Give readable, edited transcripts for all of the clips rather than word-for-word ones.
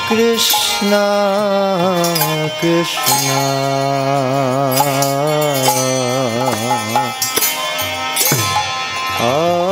Krishna Krishna Hare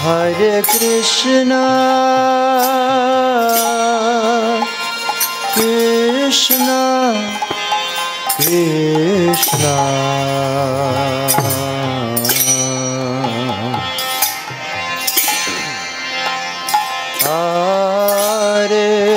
Hare Krishna Krishna Krishna Hare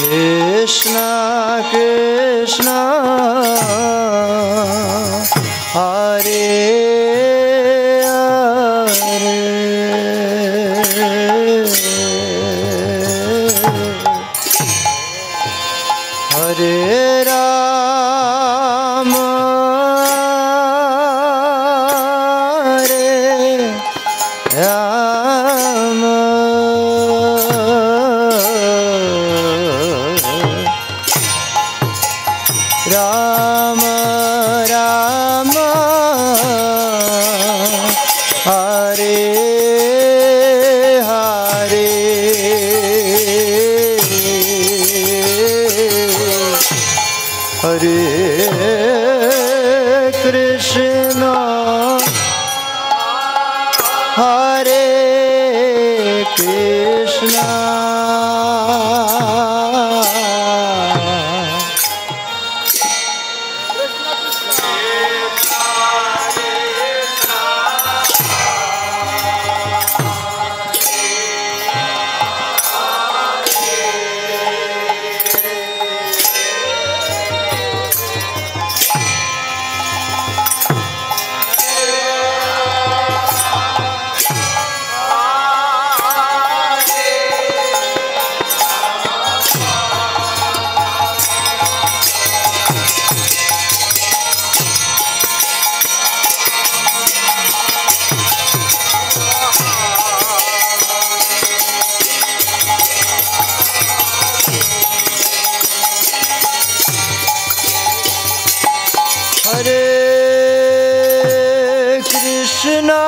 Krishna Krishna Hare Hare Rama Rama Rama Rama Hare Hare Hare Krishna Hare Krishna Hare Krishna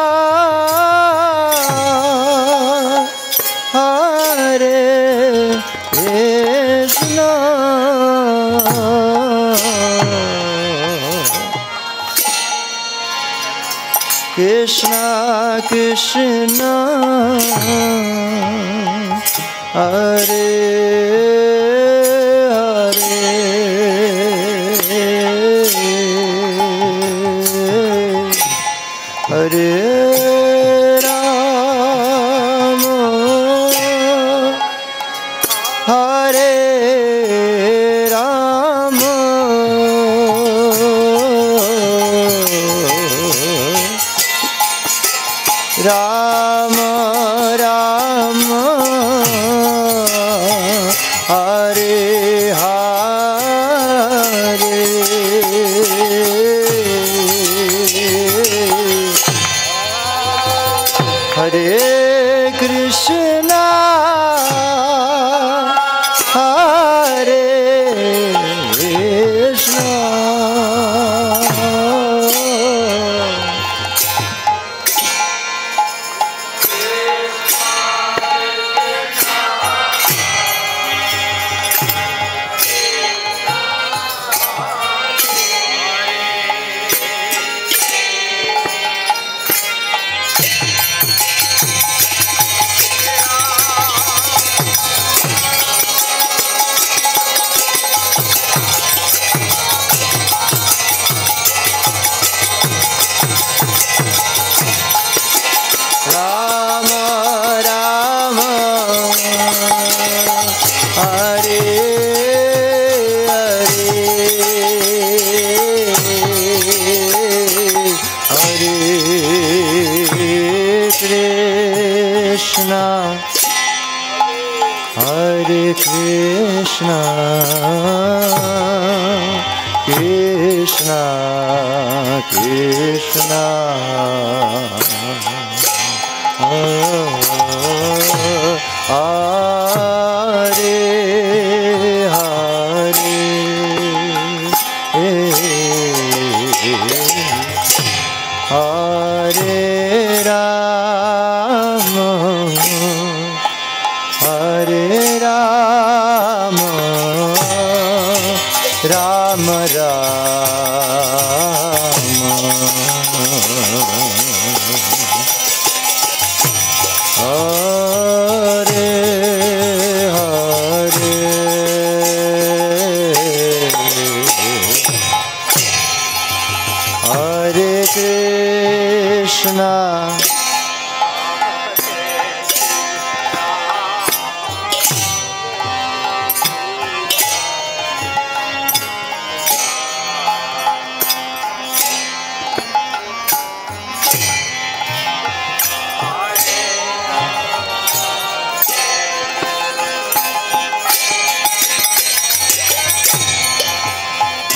Hare Krishna Krishna Krishna Hare Hare Rama Hare Rama Rama Rama Hare Hare Hare Krishna Hare Krishna Hare Krishna Krishna Krishna Hare Hare Hare Rama Hare Rama Rama Rama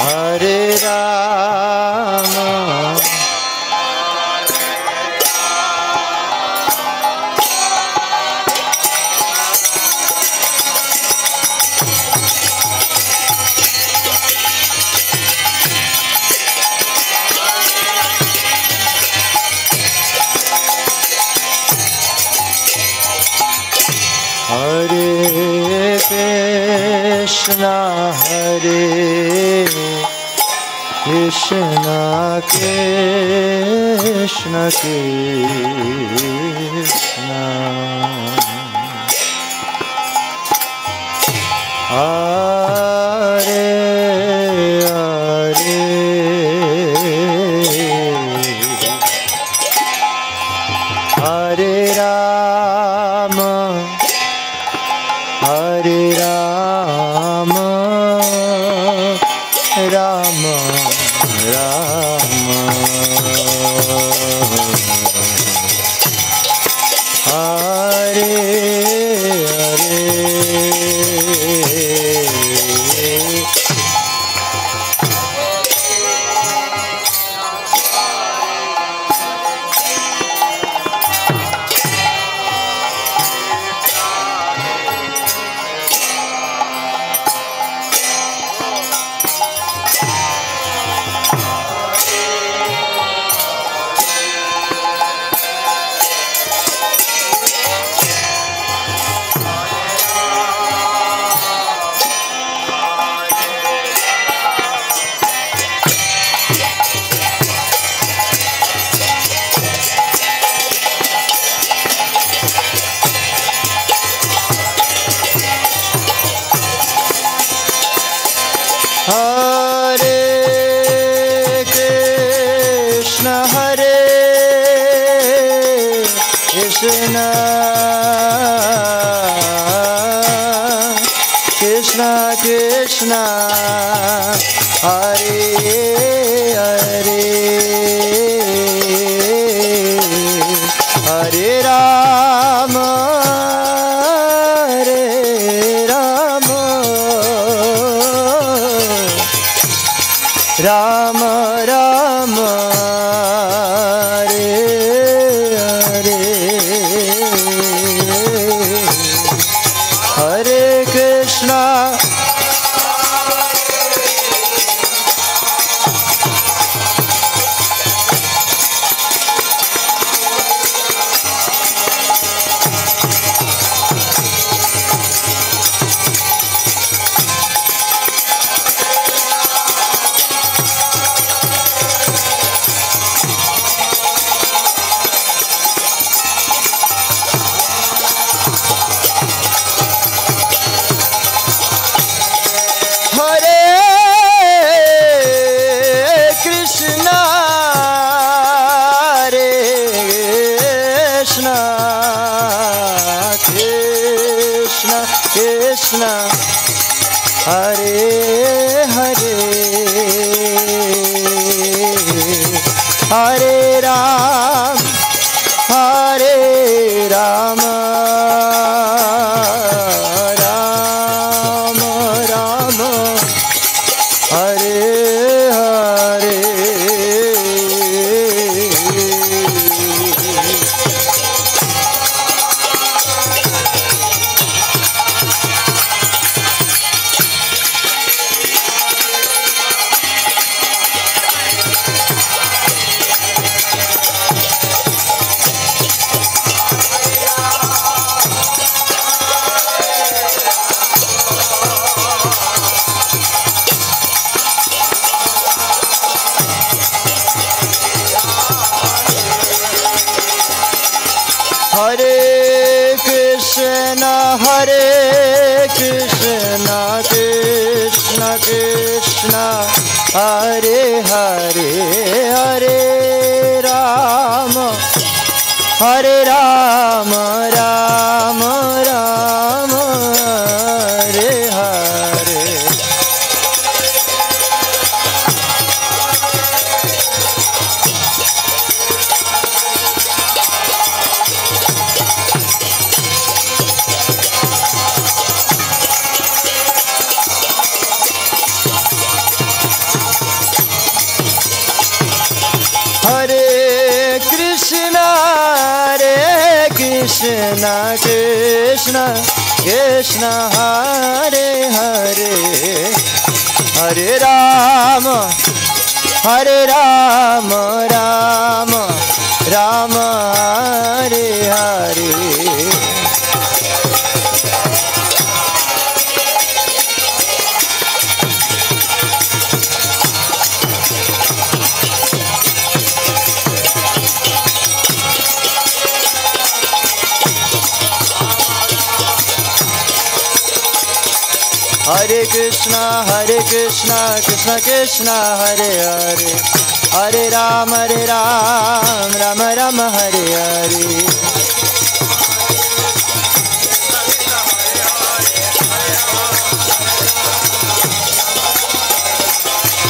Hare Rama, Hare Krishna, Hare Krishna, Krishna Krishna, Hare Hare, Hare Rama, Hare Rama, Rama Rama, Hare Hare. Hare Krishna, Hare Krishna, Krishna Krishna, Hare Hare, Hare Rama, Hare Rama, Rama Rama, Hare Hare, Hare Krishna, Krishna, Hare Hare, Hare Ram, Hare Rama, Rama Rama, Hare Hare. Hare Krishna, Hare Krishna, Krishna Krishna, Hare Hare, Hare Rama, Hare Rama, Rama Rama, Hare Hare. Hare Krishna Krishna Krishna Hare Hare Hare Rama Rama Rama Hare Hare Hare Krishna Krishna Krishna Hare Hare Hare Rama Rama Rama Hare Hare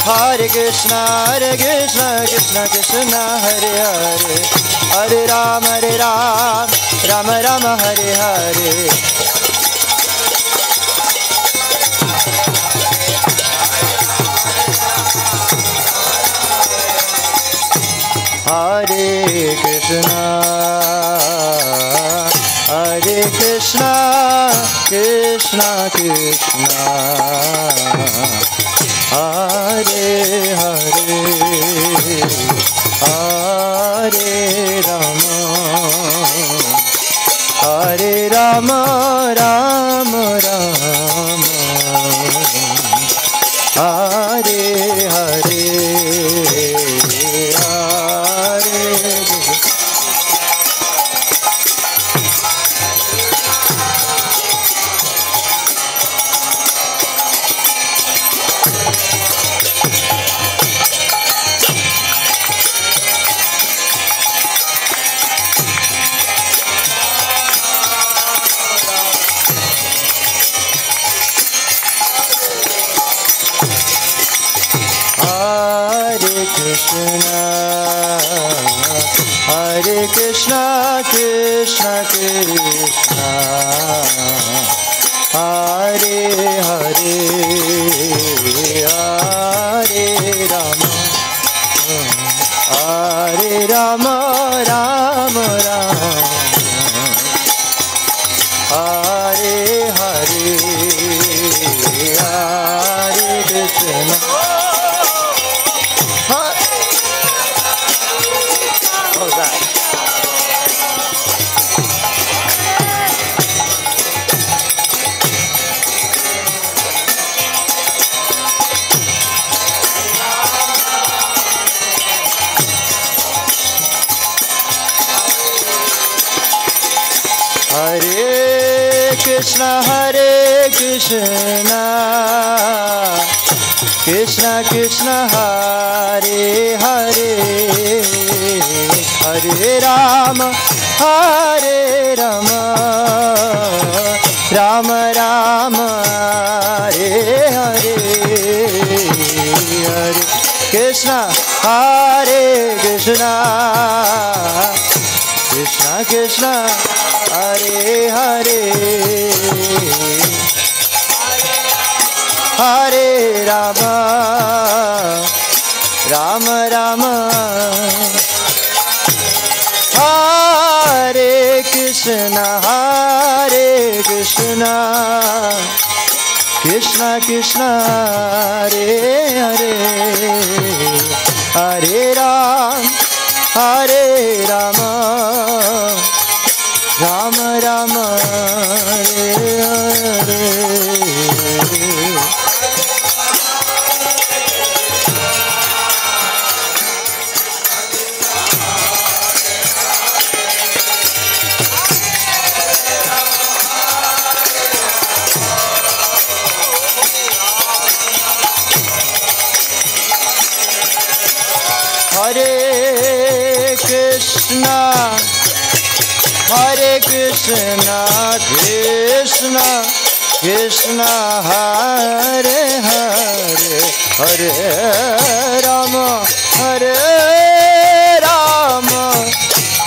Hare Krishna Krishna Krishna Hare Hare Hare Rama Rama Rama Hare Hare Hare Krishna Krishna Krishna Hare Hare Hare Rama Rama Rama Hare Hare Krishna Krishna Krishna Hare Hare Hare Rama Rama Rama Hare Hare Hare Krishna Krishna Krishna Krishna Hare Hare Hare Rama Rama Rama Hare Hare Hare Krishna Krishna Krishna Hare Hare Hare Rama Rama Rama Hare Krishna Krishna Krishna Hare Hare Hare Rama Rama Rama Hare Hare Hare Krishna Krishna Krishna Hare Hare Hare Rama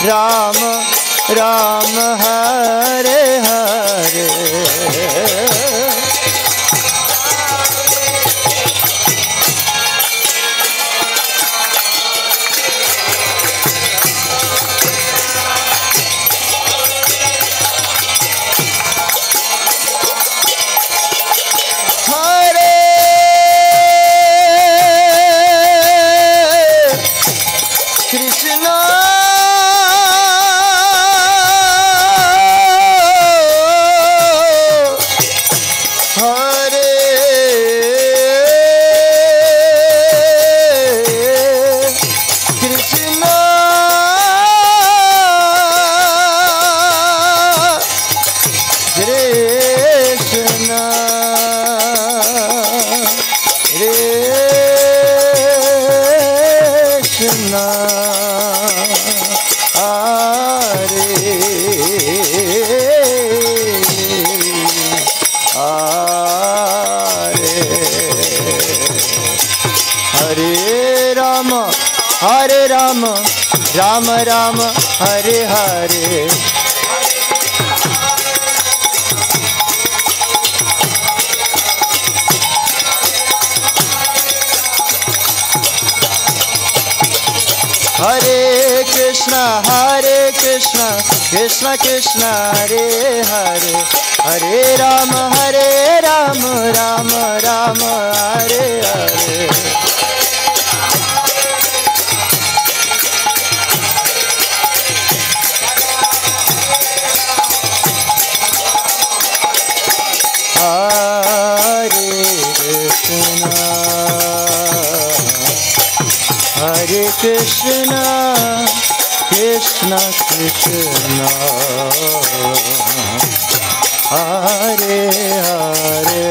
Rama Rama Hare Hare Hare Rama, Rama Rama, Hare Hare. Hare Krishna, Krishna Krishna, Hare Hare, Hare Rama, Rama Rama, Hare Hare. Hare Krishna, Krishna Krishna, Hare Hare,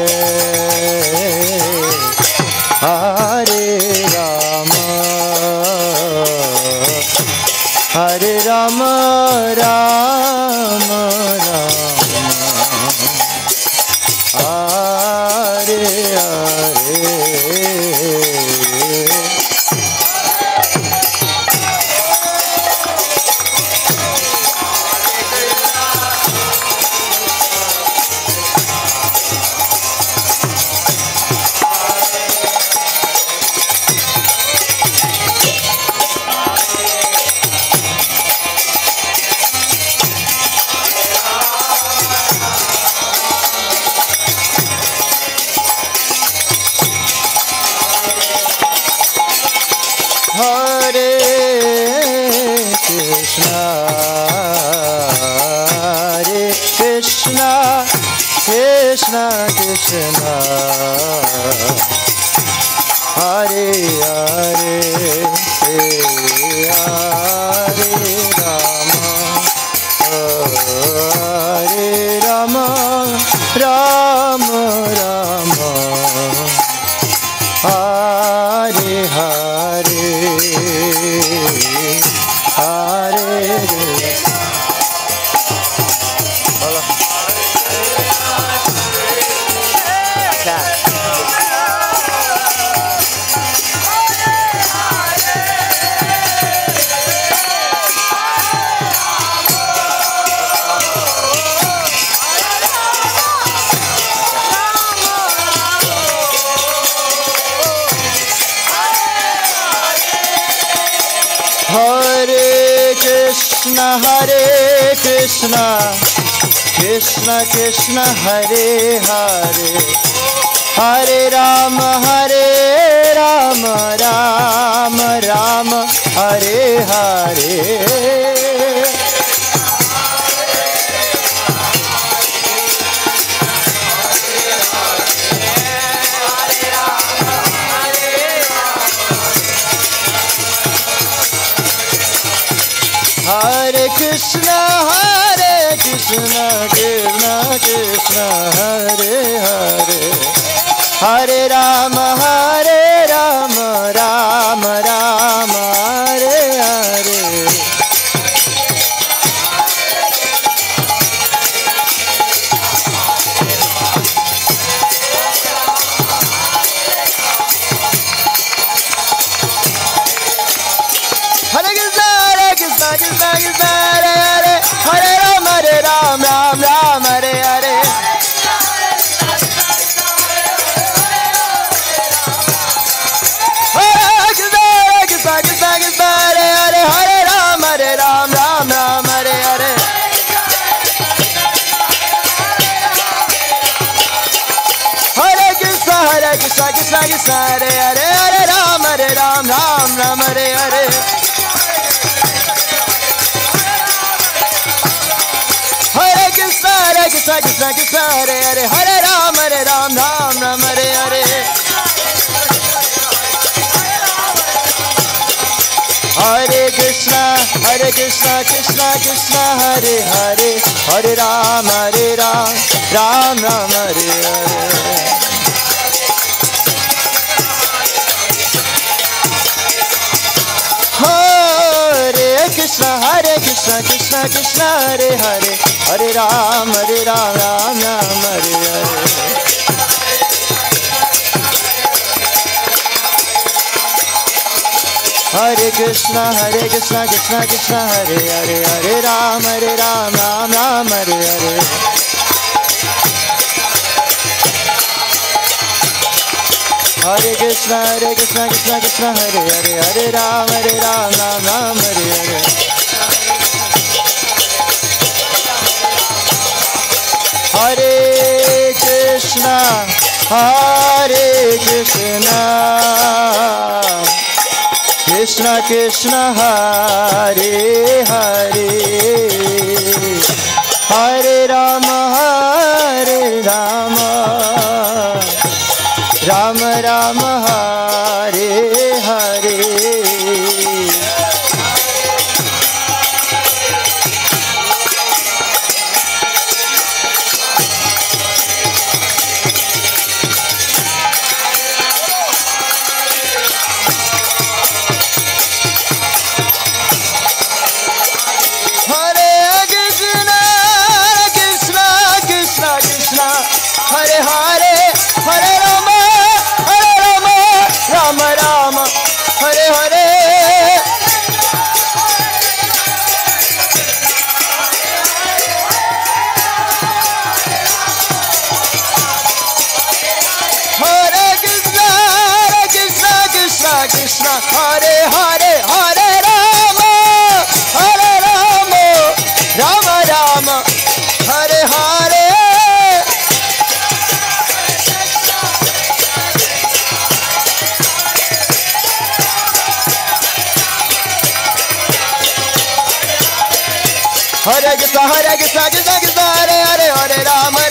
Hare Rama, Hare Rama, Rama Rama, Hare Hare. Hare Krishna, Krishna Krishna, Hare Hare, Hare Rama, Hare Rama, Rama Rama, Hare Hare, Hare Krishna, Krishna Krishna, Hare Hare, Hare Rama, Rama Rama, Hare Hare. Hare Krishna, Krishna Krishna, Hare Hare, Hare Rama, Rama Rama, Hare Hare. Krishna, Hare Hare, Hare Ram, Ram Ram, Hare Hare. Hare Krishna, Hare Hare, Hare Ram, Ram Ram, Hare Hare. Hare Krishna, Krishna Hare Hare, Hare Ram, Ram Hare Hare. Krishna, Hare Hare, Hare Ram, Ram Hare Hare. Hare Krishna, Krishna Krishna, Hare Hare, Hare Ram, Ram Ram, Hare Hare. Krishna, Krishna Krishna, Hare Hare, Hare Ram, Ram Ram, Hare Hare. Hare Krishna Krishna Krishna Hare Hare Hare Ram Ram Ram Hare Hare Hare Krishna Krishna Krishna Hare Hare Hare Ram Ram Ram Hare Hare Hare Krishna Krishna Krishna Hare Hare Hare Rama Rama Rama Hare Hare Hare Krishna Krishna Krishna Hare Hare Hare Rama